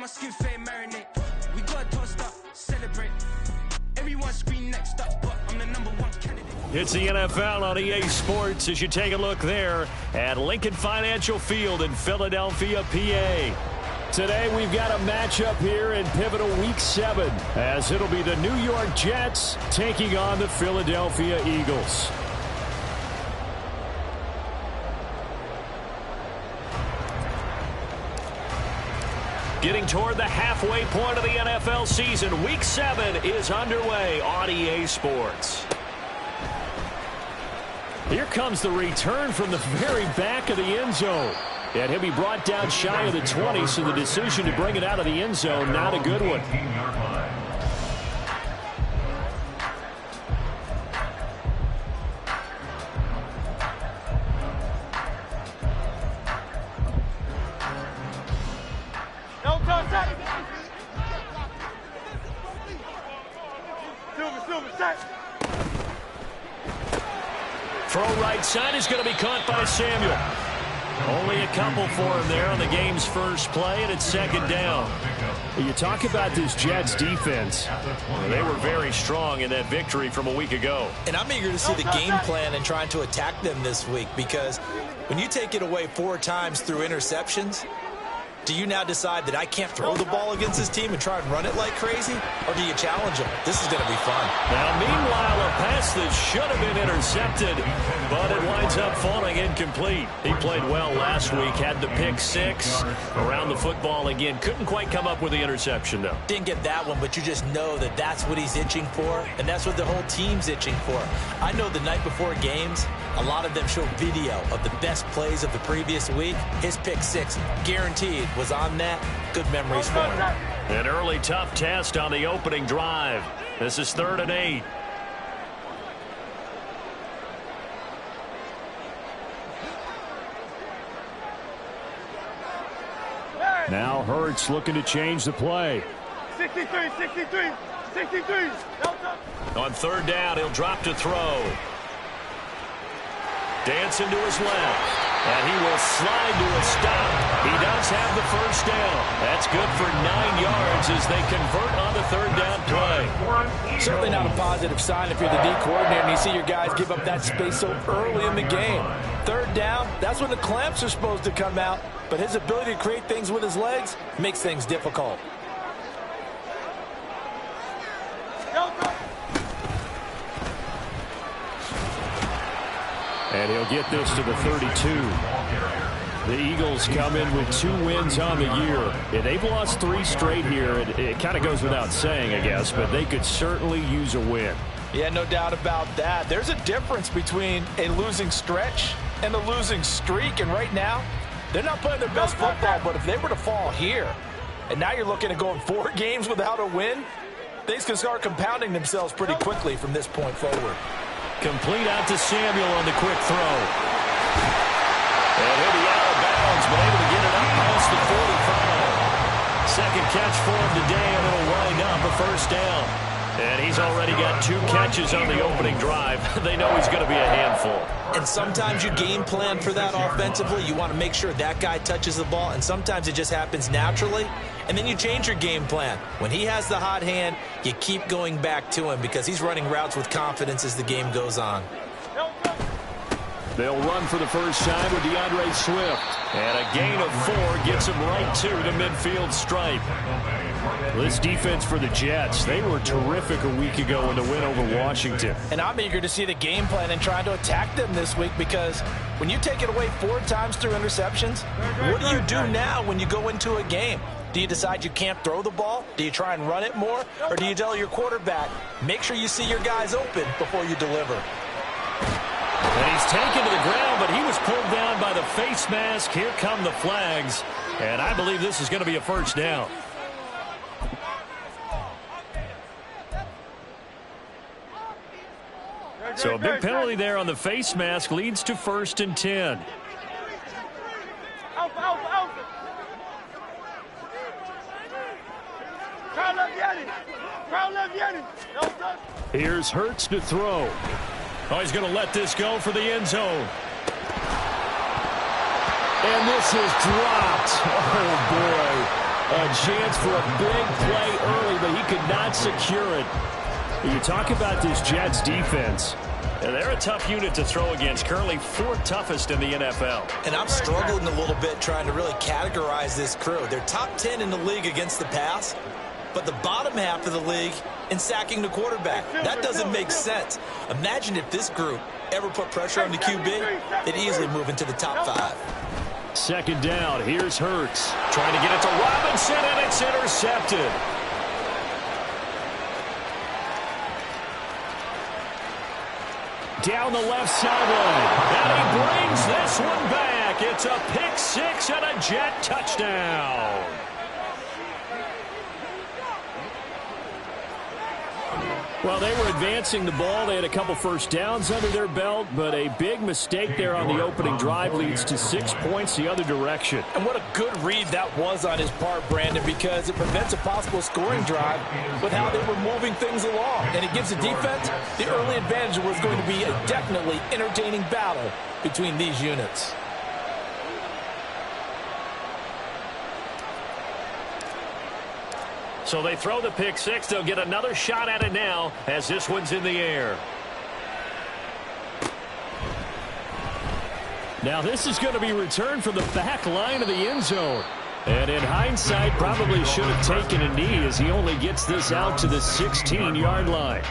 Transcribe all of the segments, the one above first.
my skin fade marinate. We got a toast up, celebrate. Everyone scream next up, but I'm the #1 candidate. It's the NFL on EA Sports as you take a look there at Lincoln Financial Field in Philadelphia, PA. Today we've got a matchup here in pivotal Week 7 as it'll be the New York Jets taking on the Philadelphia Eagles. Getting toward the halfway point of the NFL season, Week 7 is underway on EA Sports. Here comes the return from the very back of the end zone. And he'll be brought down shy of the 20, so the decision to bring it out of the end zone, not a good one. Throw right side is going to be caught by Samuel. Only a couple for him there on the game's first play, and it's second down. You talk about this Jets defense. They were very strong in that victory from a week ago. And I'm eager to see the game plan and trying to attack them this week, because when you take it away 4 times through interceptions, do you now decide that I can't throw the ball against this team and try and run it like crazy? Or do you challenge them? This is going to be fun. Now, meanwhile, a pass that should have been intercepted, but it winds up falling incomplete. He played well last week, had the pick 6 around the football again. Couldn't quite come up with the interception, though. Didn't get that one, but you just know that that's what he's itching for, and that's what the whole team's itching for. I know the night before games, a lot of them show video of the best plays of the previous week. His pick 6, guaranteed, was on that. Good memories for him. An early tough test on the opening drive. This is 3rd and 8. Now Hurts looking to change the play. 63. On 3rd down, he'll drop to throw. Dancing to his left. And he will slide to a stop. He does have the first down. That's good for 9 yards as they convert on the 3rd down play. Certainly not a positive sign if you're the D coordinator and you see your guys give up that space so early in the game. 3rd down, that's when the clamps are supposed to come out. But his ability to create things with his legs makes things difficult. And he'll get this to the 32. The Eagles come in with 2 wins on the year. Yeah, they've lost 3 straight here. It kind of goes without saying, I guess, but they could certainly use a win. Yeah, no doubt about that. There's a difference between a losing stretch and a losing streak. And right now, they're not playing their best football, but if they were to fall here, and now you're looking at going 4 games without a win, things can start compounding themselves pretty quickly from this point forward. Complete out to Samuel on the quick throw. And he'll be out of bounds, but able to get it up past the 45. Second catch for him today, and it'll wind up a first down. And he's already got 2 catches on the opening drive. They know he's going to be a handful. And sometimes you game plan for that offensively. You want to make sure that guy touches the ball, and sometimes it just happens naturally. And then you change your game plan. When he has the hot hand, you keep going back to him because he's running routes with confidence as the game goes on. They'll run for the first time with DeAndre Swift. And a gain of 4 gets him right to the midfield stripe. This defense for the Jets, they were terrific a week ago in the win over Washington. And I'm eager to see the game plan and trying to attack them this week, because when you take it away 4 times through interceptions, what do you do now when you go into a game? Do you decide you can't throw the ball? Do you try and run it more? Or do you tell your quarterback, make sure you see your guys open before you deliver? And he's taken to the ground, but he was pulled down by the face mask. Here come the flags. And I believe this is going to be a first down. So a big penalty there on the face mask leads to 1st and 10. Here's Hurts to throw. Oh, he's going to let this go for the end zone. And this is dropped. Oh, boy. A chance for a big play early, but he could not secure it. You talk about this Jets defense. They're a tough unit to throw against, currently 4th toughest in the NFL. And I'm struggling a little bit trying to really categorize this crew. They're top 10 in the league against the pass, but the bottom half of the league in sacking the quarterback. That doesn't make sense. Imagine if this group ever put pressure on the QB, they'd easily move into the top 5. 2nd down, here's Hurts. Trying to get it to Robinson, and it's intercepted. Down the left sideline. And he brings this one back. It's a pick 6 and a Jet touchdown. Well, they were advancing the ball. They had a couple first downs under their belt, but a big mistake there on the opening drive leads to 6 points the other direction. And what a good read that was on his part, Brandon, because it prevents a possible scoring drive with how they were moving things along. And it gives the defense the early advantage. Was going to be a definitely entertaining battle between these units. So they throw the pick 6. They'll get another shot at it now as this one's in the air. Now this is going to be returned from the back line of the end zone. And in hindsight, probably should have taken a knee as he only gets this out to the 16-yard line.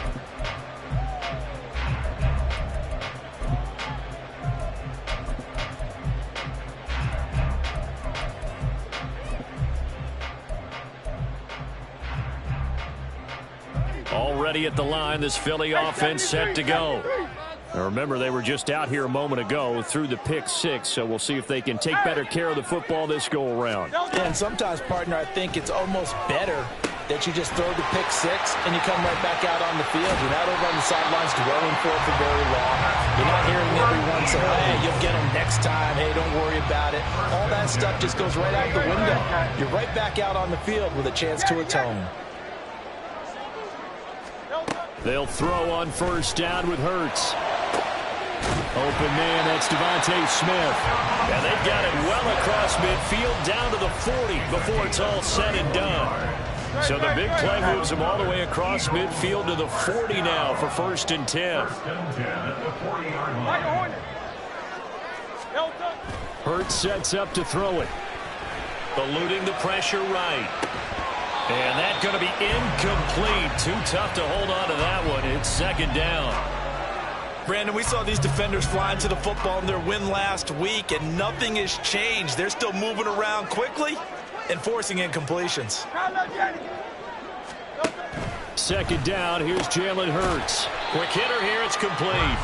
Already at the line, this Philly offense set to go. Now remember, they were just out here a moment ago through the pick 6, so we'll see if they can take better care of the football this go-around. And sometimes, partner, I think it's almost better that you just throw the pick 6 and you come right back out on the field. You're not over on the sidelines dwelling for very long. You're not hearing everyone say, hey, you'll get them next time. Hey, don't worry about it. All that stuff just goes right out the window. You're right back out on the field with a chance to atone. They'll throw on first down with Hurts. Open man, that's Devontae Smith. And they've got it well across midfield down to the 40 before it's all said and done. So the big play moves them all the way across midfield to the 40 now for 1st and 10. Hurts sets up to throw it. Eluding the pressure right. And that's going to be incomplete. Too tough to hold on to that one. It's 2nd down. Brandon, we saw these defenders flying to the football in their win last week, and nothing has changed. They're still moving around quickly and forcing incompletions. 2nd down. Here's Jalen Hurts. Quick hitter here. It's complete.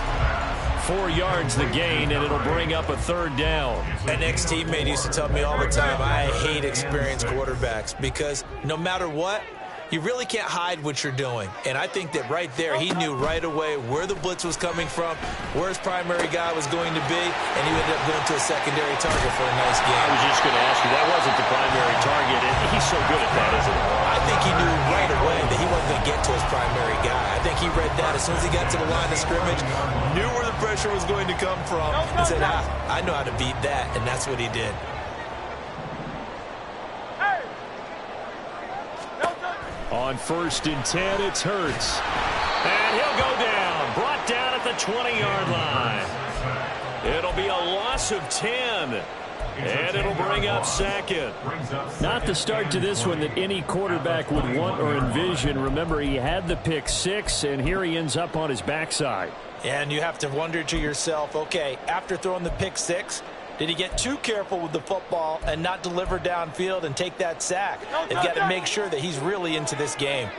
4 yards the gain, and it'll bring up a 3rd down. An ex-teammate used to tell me all the time, I hate experienced quarterbacks because no matter what, you really can't hide what you're doing. And I think that right there, he knew right away where the blitz was coming from, where his primary guy was going to be, and he ended up going to a secondary target for a nice game. I was just going to ask you, that wasn't the primary target. He's so good at that, isn't he? I think he knew right away that he wasn't going to get to his primary guy. I think he read that as soon as he got to the line of scrimmage, knew where the pressure was going to come from, and said, I know how to beat that, and that's what he did. On 1st and 10, it's Hurts. And he'll go down. Brought down at the 20-yard line. It'll be a loss of 10. And it'll bring up 2nd. Not the start to this one that any quarterback would want or envision. Remember, he had the pick 6, and here he ends up on his backside. And you have to wonder to yourself, okay, after throwing the pick 6, did he get too careful with the football and not deliver downfield and take that sack? They've got to make sure that he's really into this game.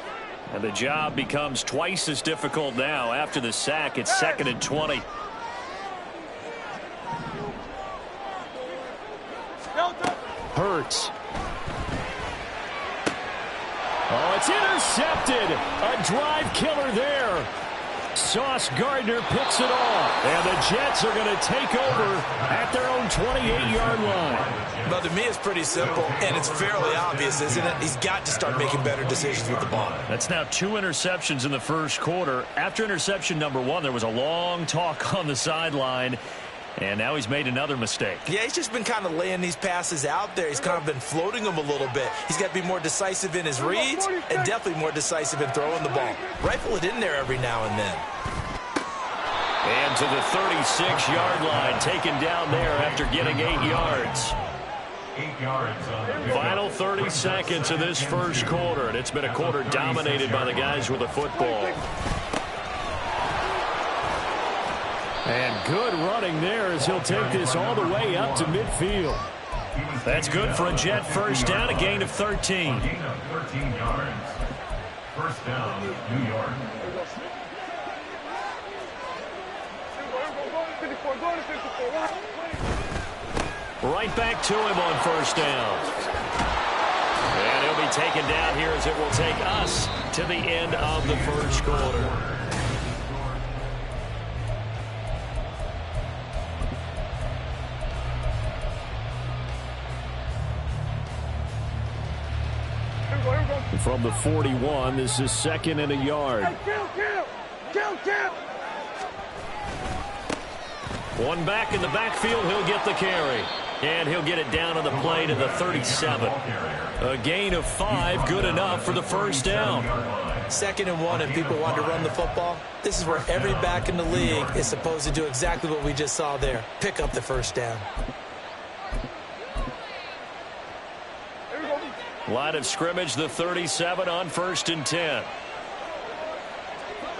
And the job becomes twice as difficult now. After the sack, it's 2nd and 20. Hurts. Oh, it's intercepted. A drive killer there. Sauce Gardner picks it off. And the Jets are going to take over at their own 28-yard line. But to me, it's pretty simple, and it's fairly obvious, isn't it? He's got to start making better decisions with the ball. That's now 2 interceptions in the first quarter. After interception number 1, there was a long talk on the sideline. And now he's made another mistake. Yeah, he's just been kind of laying these passes out there. He's kind of been floating them a little bit. He's got to be more decisive in his reads and definitely more decisive in throwing the ball. Rifle it in there every now and then. And to the 36-yard line, taken down there after getting 8 yards. 8 yards on the Final 30 seconds of this first quarter, and it's been a quarter dominated by the guys with the football. And good running there as he'll take this all the way up to midfield. That's good for a Jet first down, a gain of 13. gain of 13 yards. First down, New York. Right back to him on first down. And he'll be taken down here as it will take us to the end of the first quarter. From the 41, this is second and a yard. One back in the backfield, he'll get the carry. And he'll get it down on the play to the 37. A gain of 5, good enough for the first down. 2nd and 1 and people want to run the football. This is where every back in the league is supposed to do exactly what we just saw there. Pick up the first down. Line of scrimmage, the 37 on 1st and 10.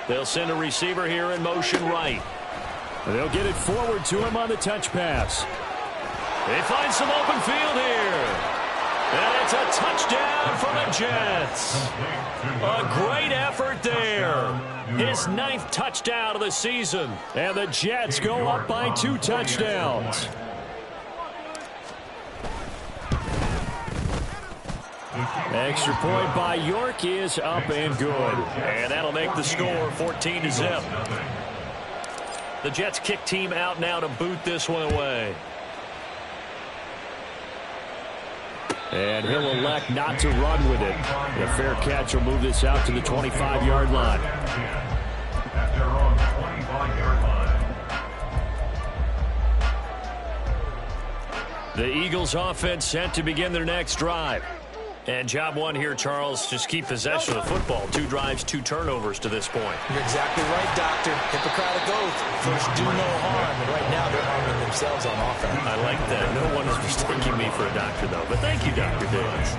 They'll send a receiver here in motion right. They'll get it forward to him on the touch pass. They find some open field here. And it's a touchdown for the Jets. A great effort there. His 9th touchdown of the season. And the Jets go up by 2 touchdowns. Extra point by York is up and good. And that'll make the score 14-0. The Jets kick team out now to boot this one away. And he'll elect not to run with it. The fair catch will move this out to the 25-yard line. After on the 25-yard line. The Eagles offense set to begin their next drive. And job one here, Charles, just keep possession of the football. 2 drives, 2 turnovers to this point. You're exactly right, Doctor. Hippocratic oath. First, do no harm. And right now, they're harming themselves on offense. I like that. No one is mistaking me for a doctor, though. But thank you, Dr. Davis.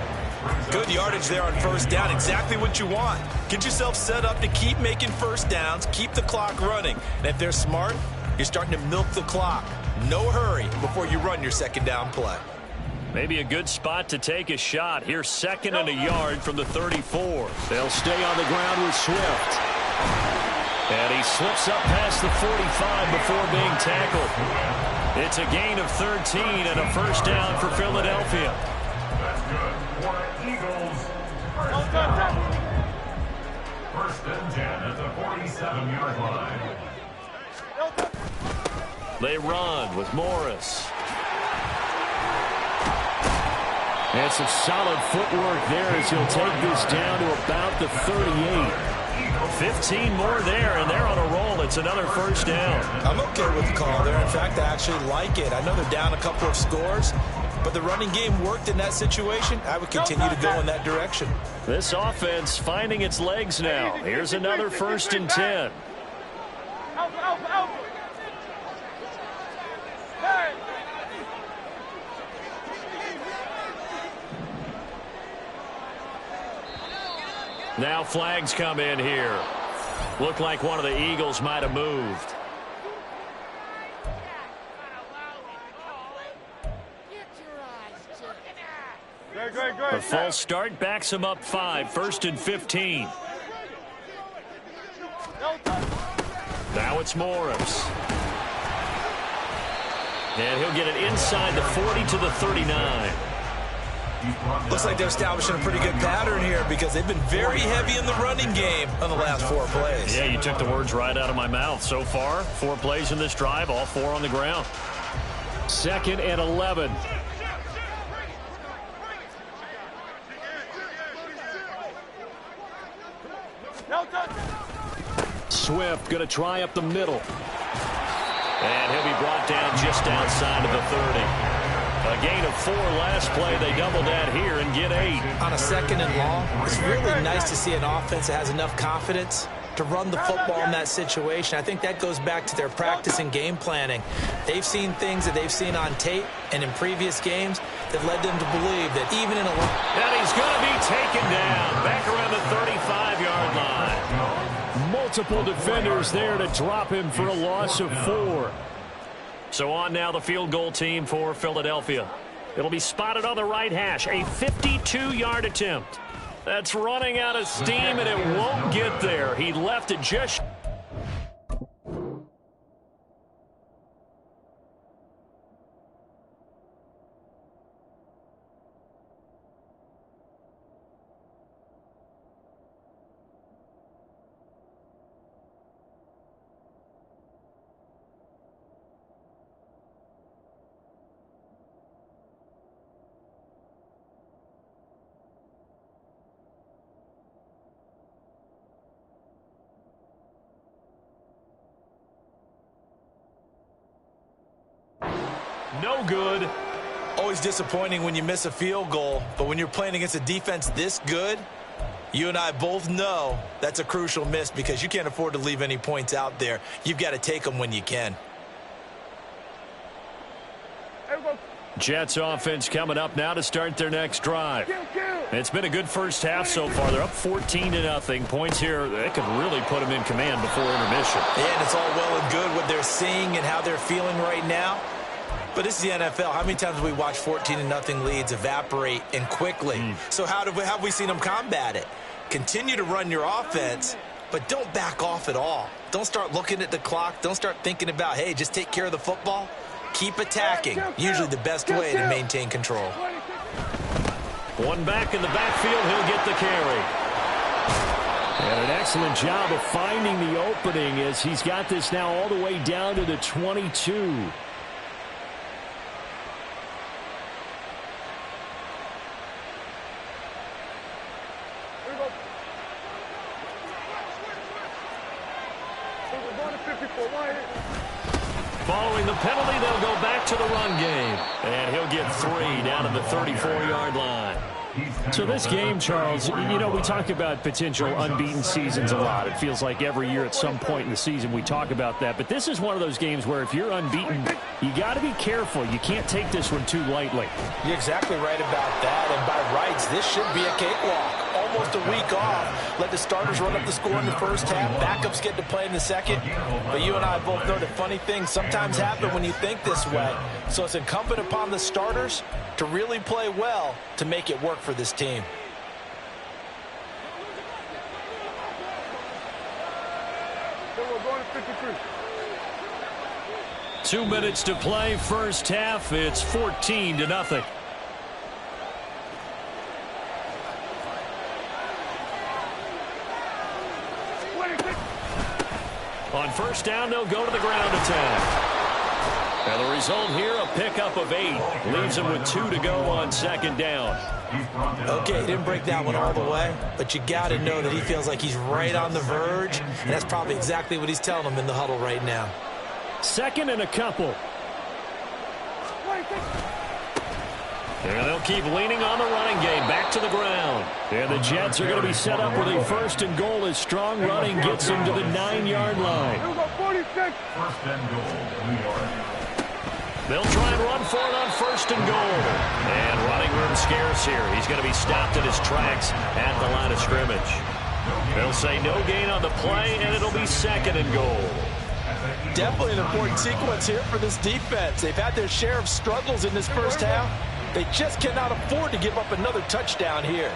Good yardage there on first down. Exactly what you want. Get yourself set up to keep making first downs. Keep the clock running. And if they're smart, you're starting to milk the clock. No hurry before you run your second down play. Maybe a good spot to take a shot. Here's 2nd and a yard from the 34. They'll stay on the ground with Swift. And he slips up past the 45 before being tackled. It's a gain of 13 and a first down for Philadelphia. That's good for Eagles. First down. 1st and 10 at the 47-yard line. They run with Morris. And some solid footwork there as he'll take this down to about the 38. 15 more there, and they're on a roll. It's another first down. I'm okay with the call there. In fact, I actually like it. I know they're down a couple of scores, but the running game worked in that situation. I would continue to go in that direction. This offense finding its legs now. Here's another 1st and 10. Now flags come in here. Looked like one of the Eagles might have moved. A false start backs him up 5. 1st and 15. Now it's Morris. And he'll get it inside the 40 to the 39. Looks like they're establishing a pretty good pattern here because they've been very heavy in the running game on the last 4 plays. Yeah, you took the words right out of my mouth. So far, 4 plays in this drive, all 4 on the ground. 2nd and 11. Swift going to try up the middle. And he'll be brought down just outside of the 30. A gain of 4 last play. They double that here and get 8. On a 2nd and long, it's really nice to see an offense that has enough confidence to run the football in that situation. I think that goes back to their practice and game planning. They've seen things that they've seen on tape and in previous games that led them to believe that even in a... And he's going to be taken down back around the 35-yard line. Multiple defenders there to drop him for a loss of 4. So on now the field goal team for Philadelphia. It'll be spotted on the right hash. A 52-yard attempt. That's running out of steam, and it won't get there. He left it just... No good. Always disappointing when you miss a field goal, but when you're playing against a defense this good, you and I both know that's a crucial miss because you can't afford to leave any points out there. You've got to take them when you can. Jets offense coming up now to start their next drive. It's been a good first half so far. They're up 14-0. Points here, they could really put them in command before intermission. And it's all well and good what they're seeing and how they're feeling right now. But this is the NFL. How many times have we watched 14-0 leads evaporate and quickly? So how have we seen them combat it? Continue to run your offense, but don't back off at all. Don't start looking at the clock. Don't start thinking about, hey, just take care of the football. Keep attacking. Usually the best way to maintain control. One back in the backfield. He'll get the carry. And an excellent job of finding the opening as he's got this now all the way down to the 22. Following the penalty, they'll go back to the run game. And he'll get 3 down to the 34-yard line. So this game, Charles, you know, we talk about potential unbeaten seasons a lot. It feels like every year at some point in the season we talk about that. But this is one of those games where if you're unbeaten, you got to be careful. You can't take this one too lightly. You're exactly right about that. And by rights, this should be a cakewalk. Almost a week off. Let the starters run up the score in the first half. Backups get to play in the second. But you and I both know that funny things sometimes happen when you think this way. So it's incumbent upon the starters to really play well to make it work for this team. We're going to 53. 2 minutes to play first half. It's 14-0. On first down, they'll go to the ground attack. And the result here, a pickup of 8. Leaves him with 2 to go on second down. Okay, he didn't break that one all the way, but you got to know that he feels like he's right on the verge, and that's probably exactly what he's telling them in the huddle right now. Second and a couple. And they'll keep leaning on the running game. Back to the ground. And the Jets are going to be set up with a first and goal as strong running gets them to the 9-yard line. First and goal, New York. They'll try and run for it on first and goal. And running room scarce here. He's going to be stopped in his tracks at the line of scrimmage. They'll say no gain on the play, and it'll be second and goal. Definitely an important sequence here for this defense. They've had their share of struggles in this first half. They just cannot afford to give up another touchdown here.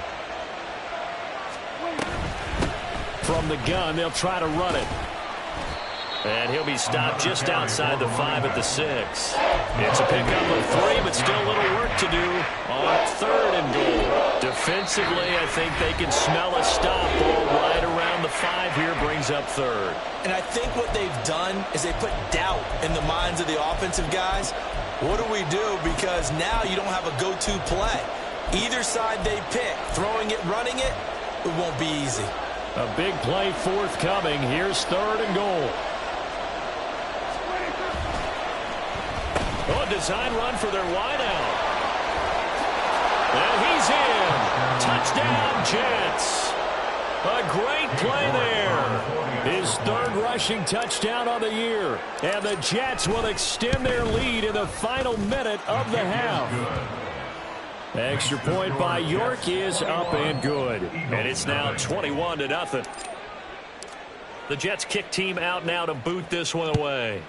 From the gun, they'll try to run it. And he'll be stopped just outside the 5 at the 6. It's a pickup of 3, but still a little work to do on third and goal. Defensively, I think they can smell a stop. Ball right around the 5 here brings up third. And I think what they've done is they put doubt in the minds of the offensive guys. What do we do? Because now you don't have a go-to play. Either side they pick, throwing it, running it, it won't be easy. A big play forthcoming. Here's third and goal. A design run for their wideout. And he's in. Touchdown, Jets. A great play there. His third rushing touchdown on the year. And the Jets will extend their lead in the final minute of the half. Extra point by York is up and good. And it's now 21-0. The Jets kick team out now to boot this one away.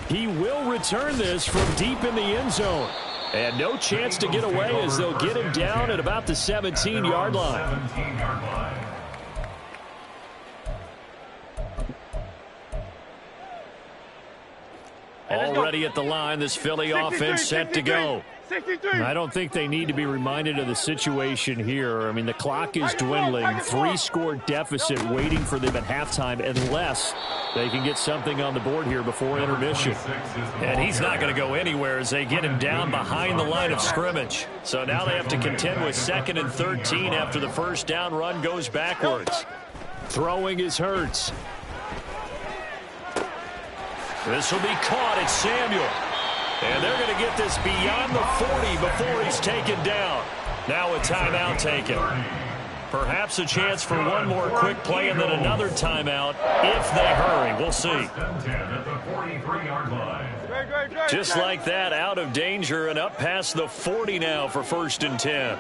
He will return this from deep in the end zone. And no chance to get away as they'll get him down at about the 17-yard line. Already at the line, this Philly offense set to go. I don't think they need to be reminded of the situation here. I mean, the clock is dwindling. 3-score deficit waiting for them at halftime unless they can get something on the board here before intermission. And he's not going to go anywhere as they get him down behind the line of scrimmage. So now they have to contend with 2nd and 13 after the first down run goes backwards. Throwing is Hurts. This will be caught at Samuel. And they're going to get this beyond the 40 before he's taken down. Now a timeout taken. Perhaps a chance for one more quick play and then another timeout if they hurry. We'll see. Just like that, out of danger and up past the 40 now for 1st and 10.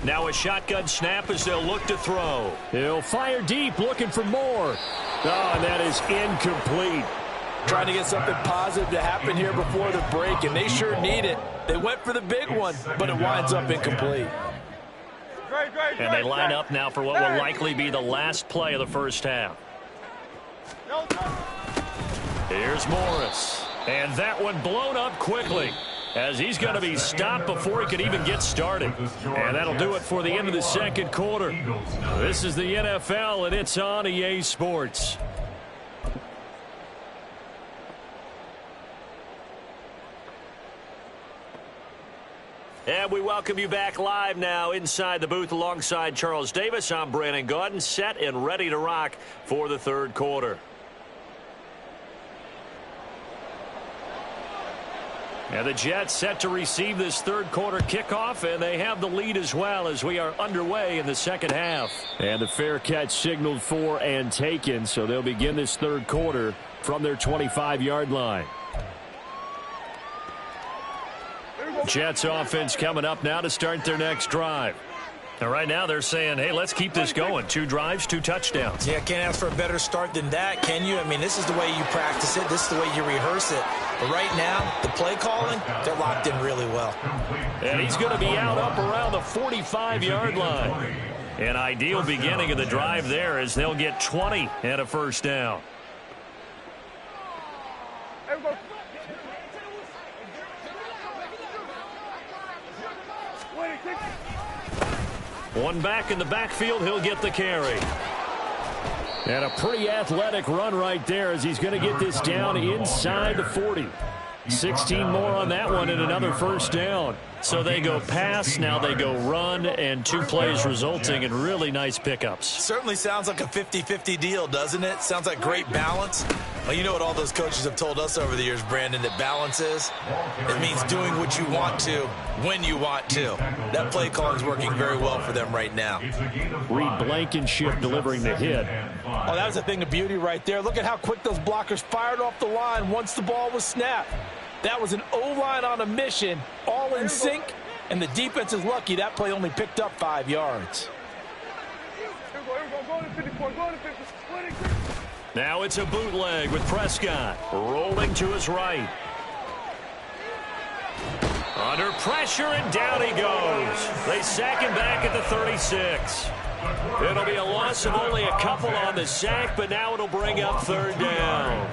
Now a shotgun snap as they'll look to throw. He'll fire deep, looking for more. Oh, and that is incomplete. Trying to get something positive to happen here before the break, and they sure need it. They went for the big one, but it winds up incomplete. And they line up now for what will likely be the last play of the first half. Here's Morris. And that one blown up quickly as he's going to be stopped before he could even get started. And that'll do it for the end of the second quarter. This is the NFL, and it's on EA Sports. And we welcome you back live now inside the booth alongside Charles Davis. I'm Brandon Gaudin, set and ready to rock for the third quarter. And the Jets set to receive this third quarter kickoff, and they have the lead as well as we are underway in the second half. And the fair catch signaled for and taken, so they'll begin this third quarter from their 25-yard line. Jets offense coming up now to start their next drive. And right now they're saying, hey, let's keep this going. 2 drives, 2 touchdowns. Yeah, can't ask for a better start than that, can you? I mean, this is the way you practice it. This is the way you rehearse it. But right now, the play calling, they're locked in really well. And he's going to be out up around the 45-yard line. An ideal beginning of the drive there as they'll get 20 and a first down. One back in the backfield, he'll get the carry. And a pretty athletic run right there as he's going to get this down inside the 40. 16 more on that one and another first down. So they go pass, now they go run, and 2 plays resulting in really nice pickups. Certainly sounds like a 50-50 deal, doesn't it? Sounds like great balance. Well, you know what all those coaches have told us over the years, Brandon, that balance is? It means doing what you want to when you want to. That play calling is working very well for them right now. Reed Blankenship delivering the hit. Oh, that was a thing of beauty right there. Look at how quick those blockers fired off the line once the ball was snapped. That was an O-line on a mission, all in sync, and the defense is lucky that play only picked up 5 yards. Now it's a bootleg with Prescott rolling to his right. Under pressure, and down he goes. They sack him back at the 36. It'll be a loss of only a couple on the sack, but now it'll bring up third down.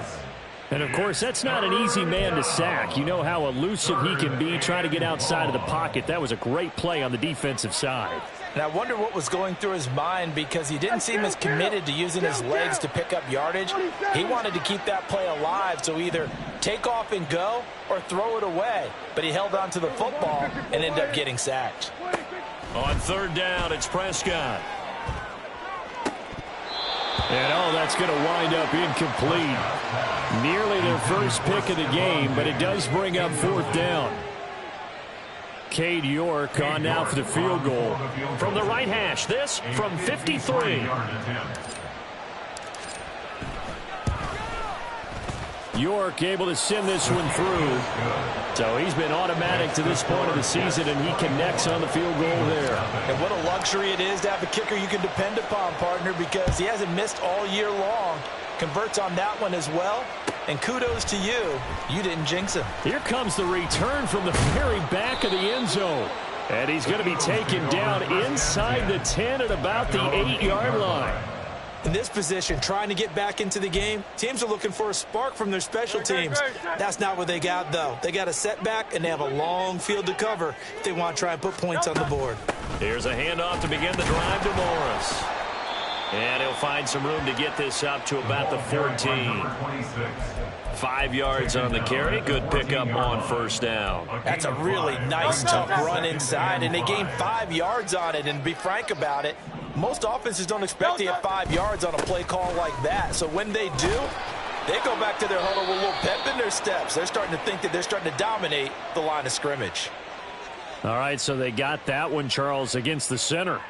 And, of course, that's not an easy man to sack. You know how elusive he can be trying to get outside of the pocket. That was a great play on the defensive side. And I wonder what was going through his mind because he didn't seem as committed to using his legs to pick up yardage. He wanted to keep that play alive, so either take off and go or throw it away. But he held on to the football and ended up getting sacked. On third down, it's Prescott. And that's going to wind up incomplete. Nearly their first pick of the game, but it does bring up 4th down. Cade York on now for the field goal. From the right hash, this from 53. York able to send this one through. So he's been automatic to this point of the season, and he connects on the field goal there. And what a luxury it is to have a kicker you can depend upon, partner, because he hasn't missed all year long. Converts on that one as well. And kudos to you. You didn't jinx him. Here comes the return from the very back of the end zone. And he's going to be taken down inside the 10 at about the 8-yard line. In this position, trying to get back into the game, teams are looking for a spark from their special teams. That's not what they got, though. They got a setback, and they have a long field to cover if they want to try and put points on the board. Here's a handoff to begin the drive to Morris. And he'll find some room to get this up to about the 14. 5 yards on the carry. Good pickup on 1st down. That's a really nice, tough run inside, and they gained 5 yards on it. And to be frank about it, most offenses don't expect to get 5 yards on a play call like that. So when they do, they go back to their huddle with a little pep in their steps. They're starting to think that they're starting to dominate the line of scrimmage. All right, so they got that one, Charles, against the center.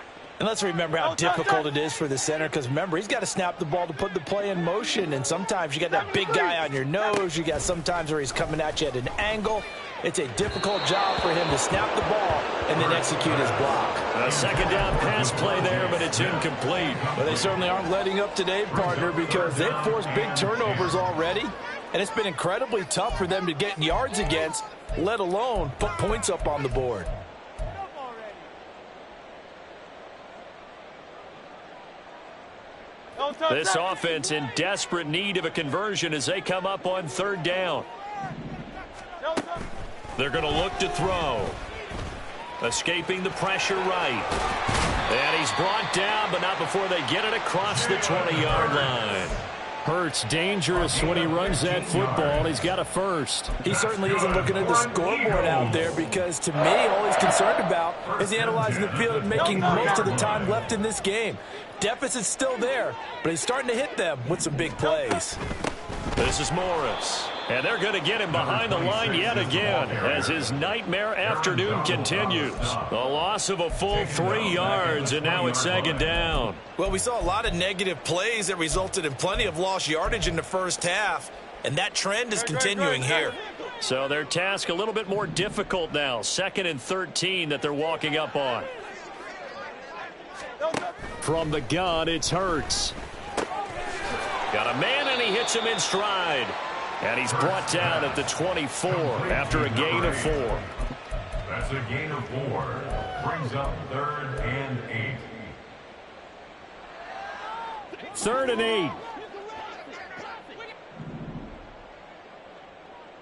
And let's remember how difficult it is for the center, because remember, he's got to snap the ball to put the play in motion, and sometimes you got that big guy on your nose. You got sometimes where he's coming at you at an angle. It's a difficult job for him to snap the ball and then execute his block. A 2nd down pass play there, but it's incomplete. But they certainly aren't letting up today, partner, because they've forced big turnovers already, and it's been incredibly tough for them to get yards against, let alone put points up on the board. This offense in desperate need of a conversion as they come up on 3rd down. They're going to look to throw. Escaping the pressure right. And he's brought down, but not before they get it across the 20-yard line. Hurts dangerous when he runs that football. He's got a first. He certainly isn't looking at the scoreboard out there, because to me, all he's concerned about is analyzing the field and making most of the time left in this game. Deficit's still there, but he's starting to hit them with some big plays. This is Morris. And they're going to get him behind the line yet again as his nightmare afternoon continues. The loss of a full 3 yards, and now it's 2nd down. Well, we saw a lot of negative plays that resulted in plenty of lost yardage in the first half, and that trend is continuing here. So their task a little bit more difficult now. 2nd and 13 that they're walking up on. From the gun, it's Hurts. Got a man, and he hits him in stride. And he's brought down at the 24 after a gain of 4. That's a gain of 4. Brings up 3rd and 8. 3rd and 8.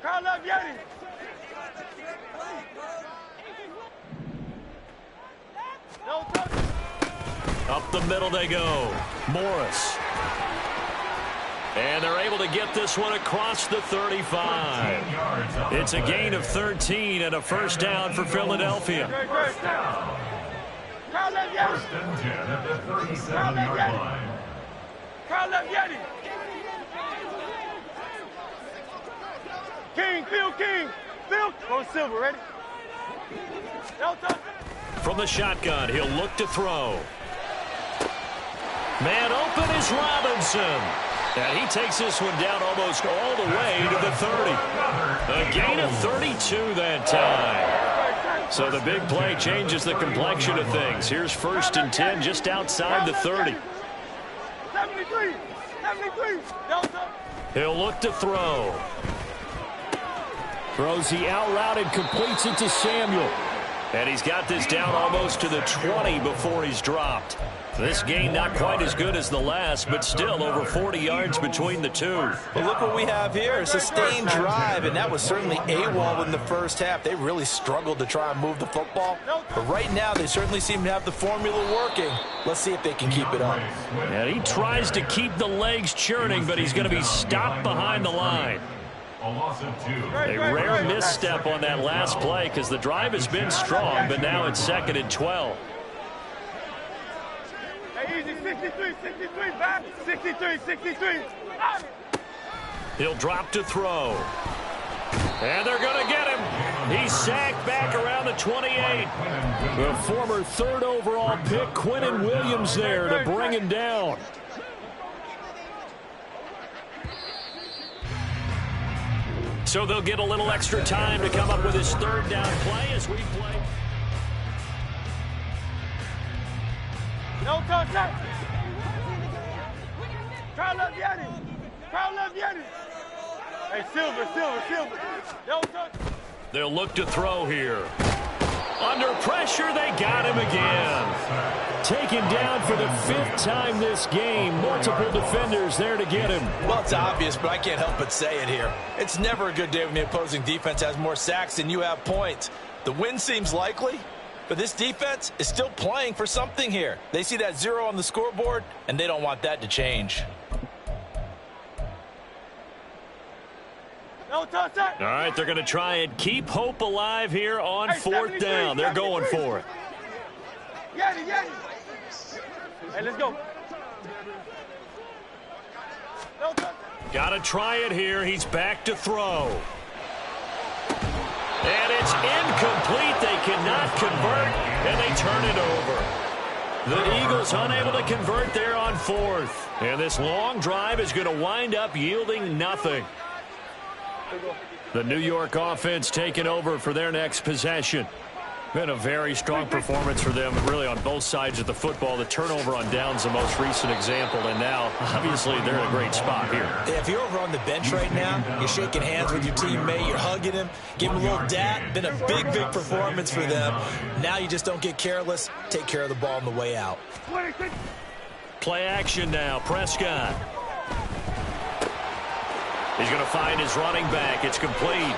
Crowd left, Yeti. Up the middle they go. Morris. And they're able to get this one across the 35. It's a gain of 13 and a 1st down for Philadelphia. First down. 1st and 10 at the 37-yard line. Crowd left, Yeti. King, Phil, King. Phil. Go Silver, ready? Delta. From the shotgun, he'll look to throw. Man open is Robinson. And he takes this one down almost all the way to the 30. A gain of 32 that time. So the big play changes the complexion of things. Here's 1st and 10 just outside the 30. 73. Delta. He'll look to throw. Throws the out route and completes it to Samuel. And he's got this down almost to the 20 before he's dropped. This gain not quite as good as the last, but still over 40 yards between the two. But look what we have here, a sustained drive, and that was certainly AWOL in the first half. They really struggled to try and move the football. But right now, they certainly seem to have the formula working. Let's see if they can keep it up. And he tries to keep the legs churning, but he's going to be stopped behind the line. A loss of 2. A rare misstep on that last play because the drive has been strong, but now it's 2nd and 12. Hey, easy, 63, back. 63. He'll drop to throw. And they're going to get him. He's sacked back around the 28. The former third overall pick, Quinnen Williams, there to bring him down. So they'll get a little extra time to come up with his third down play as we play. No contact. Crowd love Yanni. Hey, Silver. No touch. They'll look to throw here. Under pressure, they got him again. Taken down for the 5th time this game. Multiple defenders there to get him. Well, it's obvious, but I can't help but say it here. It's never a good day when the opposing defense has more sacks than you have points. The win seems likely, but this defense is still playing for something here. They see that 0 on the scoreboard, and they don't want that to change. No touch. All right, they're going to try and keep hope alive here on 4th down. They're going for it. Yanni. Hey, let's go. No touch. Got to try it here. He's back to throw. And it's incomplete. They cannot convert, and they turn it over. The Eagles unable to convert there on 4th. And this long drive is going to wind up yielding nothing. The New York offense taking over for their next possession. Been a very strong performance for them, really, on both sides of the football. The turnover on downs the most recent example, and now, obviously, they're in a great spot here. If you're over on the bench right now, you're shaking hands with your teammate, you're hugging him, giving him a little dap. Been a big performance for them. Now you just don't get careless. Take care of the ball on the way out. Play action now. Prescott. He's going to find his running back. It's complete.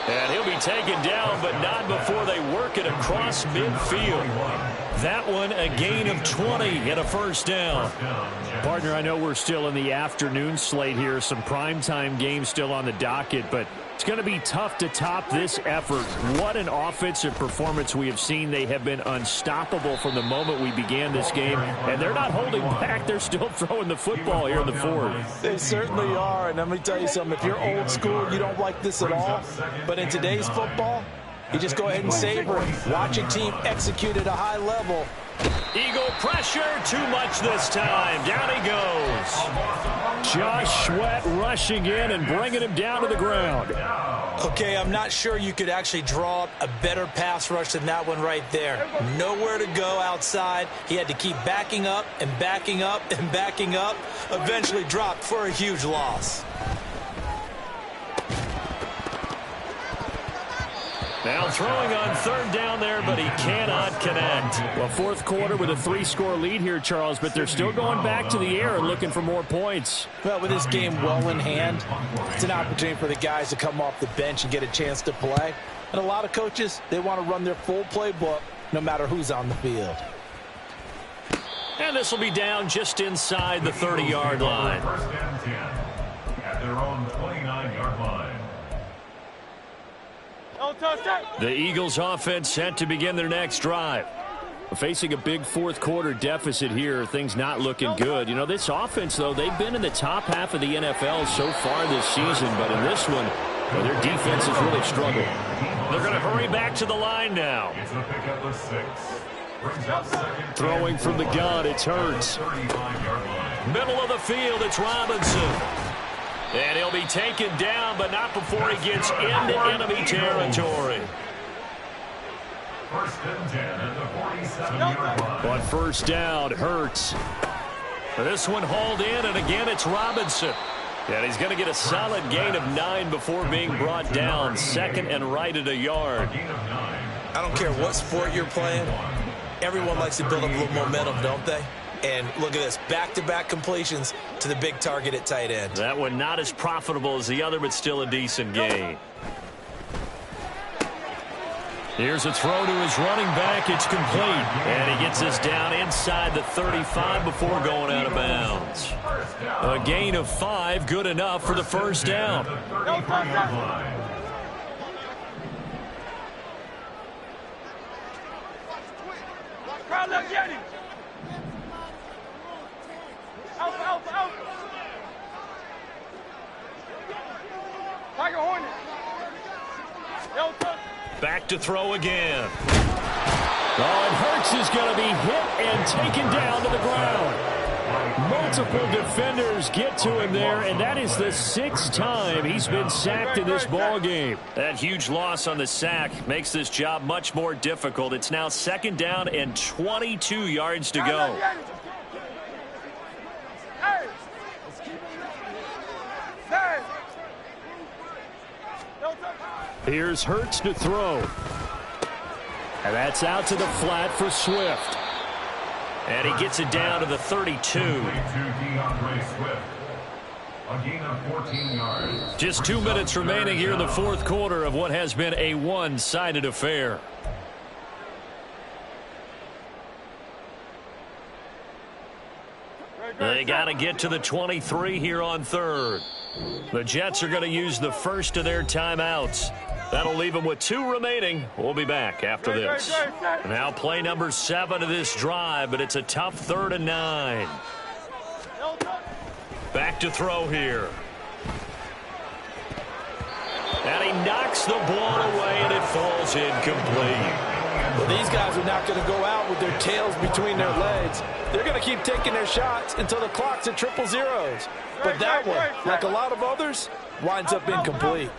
And he'll be taken down, but not before they work it across midfield. That one, a gain of 20 and a first down. Partner, I know we're still in the afternoon slate here. Some primetime games still on the docket, but it's going to be tough to top this effort. What an offensive performance we have seen. They have been unstoppable from the moment we began this game, and they're not holding back. They're still throwing the football here in the 4th. They certainly are, and let me tell you something. If you're old school, you don't like this at all. But in today's football, you just go ahead and savor it. Watch a team execute at a high level. Eagle pressure, too much this time. Down he goes. Josh Sweat rushing in and bringing him down to the ground. Okay, I'm not sure you could actually draw up a better pass rush than that one right there. Nowhere to go outside. He had to keep backing up and backing up and backing up. Eventually dropped for a huge loss. Now throwing on 3rd down there, but he cannot connect. Well, 4th quarter with a 3-score lead here, Charles, but they're still going back to the air and looking for more points. Well, with this game well in hand, it's an opportunity for the guys to come off the bench and get a chance to play. And a lot of coaches, they want to run their full playbook no matter who's on the field. And this will be down just inside the 30-yard line. 1st and 10 at their own 29-yard line. The Eagles offense set to begin their next drive. Facing a big 4th quarter deficit here, things not looking good. You know, this offense, though, they've been in the top half of the NFL so far this season, but in this one, well, their defense has really struggled. They're going to hurry back to the line now. It's a pickup of 6. Brings up 2nd. Throwing from the gun, it's Hurts. 35-yard line. Middle of the field, it's Robinson. And he'll be taken down, but not before he gets into enemy territory. 1st and 10 at the 47-yard line. On 1st down, Hurts. This one hauled in, and again it's Robinson. And he's going to get a solid gain of 9 before being brought down. 2nd and right at a yard. I don't care what sport you're playing. Everyone likes to build up a little momentum, don't they? And look at this, back-to-back completions to the big target at tight end. That one not as profitable as the other, but still a decent gain. Here's a throw to his running back. It's complete. And he gets us down inside the 35 before going out of bounds. A gain of 5, good enough for the 1st down. Back to throw again. Oh, and Hurts is going to be hit and taken down to the ground. Multiple defenders get to him there, and that is the 6th time he's been sacked in this ball game. That huge loss on the sack makes this job much more difficult. It's now 2nd down and 22 yards to go. Here's Hurts to throw. And that's out to the flat for Swift. And he gets it down to the 32. Just 2 minutes remaining here in the 4th quarter of what has been a one-sided affair. They got to get to the 23 here on 3rd. The Jets are going to use the first of their timeouts. That'll leave them with 2 remaining. We'll be back after this. Now play number 7 of this drive, but it's a tough 3rd and 9. Back to throw here. And he knocks the ball away, and it falls incomplete. Well, these guys are not going to go out with their tails between their legs. They're going to keep taking their shots until the clock's at 0-0s. But that one, like a lot of others, winds up incomplete.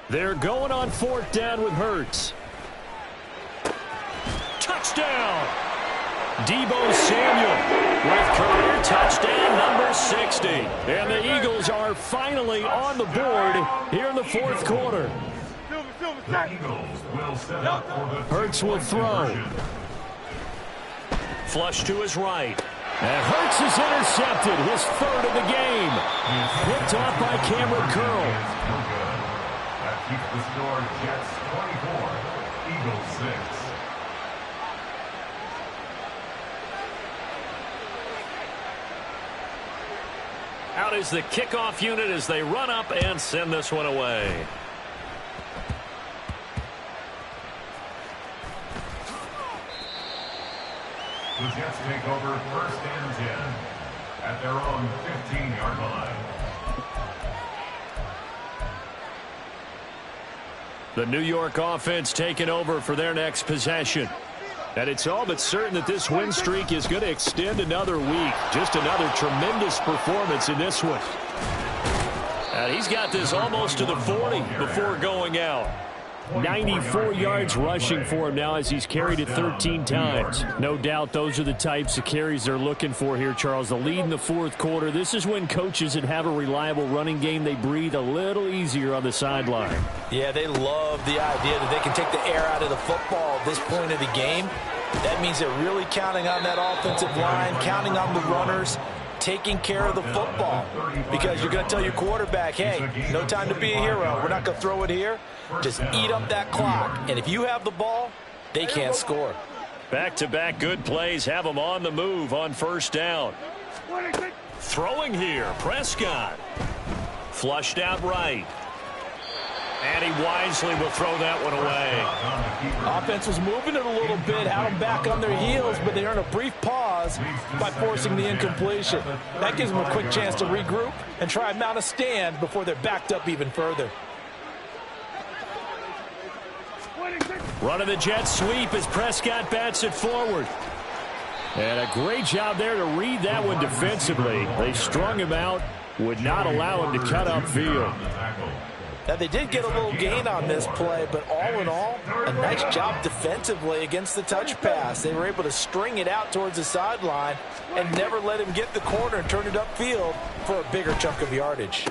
They're going on 4th down with Hurts. Touchdown! Deebo Samuel with career touchdown number 60. And the Eagles are finally on the board here in the 4th quarter. Hurts will throw. Flush to his right. And Hurts is intercepted, his 3rd of the game. Picked off by Cameron Curl. That keeps the score Jets 24, Eagles 6. Out is the kickoff unit as they run up and send this one away. The Jets take over 1st and 10 at their own 15-yard line. The New York offense taking over for their next possession. And it's all but certain that this win streak is going to extend another week. Just another tremendous performance in this one. And he's got this almost to the 40 before going out. 94 yards rushing for him now as he's carried it 13 times. No doubt those are the types of carries they're looking for here, Charles. The lead in the 4th quarter. This is when coaches that have a reliable running game, they breathe a little easier on the sideline. Yeah, they love the idea that they can take the air out of the football at this point of the game. That means they're really counting on that offensive line, counting on the runners, taking care of the football. Because you're going to tell your quarterback, hey, no time to be a hero. We're not going to throw it here. Just eat up that clock. And if you have the ball, they can't score. Back-to-back good plays have them on the move on 1st down. Throwing here, Prescott. Flushed out right. And he wisely will throw that one away. Offense was moving it a little bit, had them back on their heels, but they earned a brief pause by forcing the incompletion. That gives them a quick chance to regroup and try and mount a stand before they're backed up even further. Running the jet sweep as Prescott bats it forward. And a great job there to read that one defensively. They strung him out, would not allow him to cut upfield. Now, they did get a little gain on this play, but all in all, a nice job defensively against the touch pass. They were able to string it out towards the sideline and never let him get the corner and turn it upfield for a bigger chunk of yardage.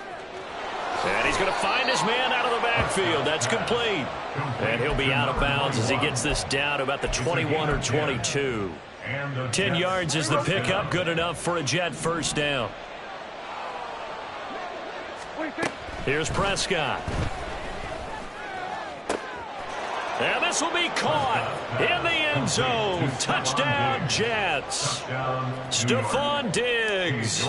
And he's going to find his man out of the backfield. That's complete. And he'll be out of bounds as he gets this down to about the 21 or 22. 10 yards is the pickup. Good enough for a Jet 1st down. Here's Prescott. And this will be caught in the end zone. Touchdown, Jets. Stephon Diggs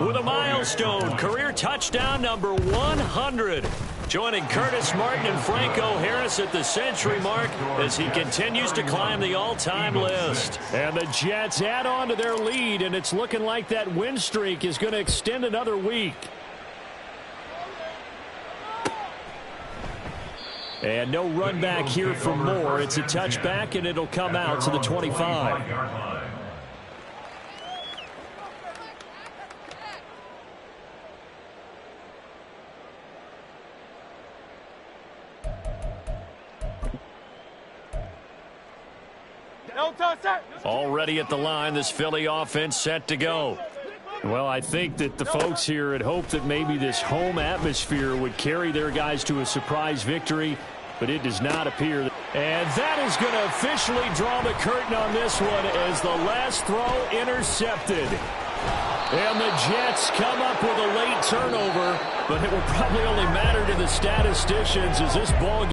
with a milestone career touchdown number 100. Joining Curtis Martin and Franco Harris at the century mark as he continues to climb the all-time list. And the Jets add on to their lead, and it's looking like that win streak is going to extend another week. And no run back here for Moore. It's a touchback, and it'll come out to the 25. Already at the line, this Philly offense set to go. Well, I think that the folks here had hoped that maybe this home atmosphere would carry their guys to a surprise victory, but it does not appear. And that is going to officially draw the curtain on this one as the last throw intercepted. And the Jets come up with a late turnover, but it will probably only matter to the statisticians as this ball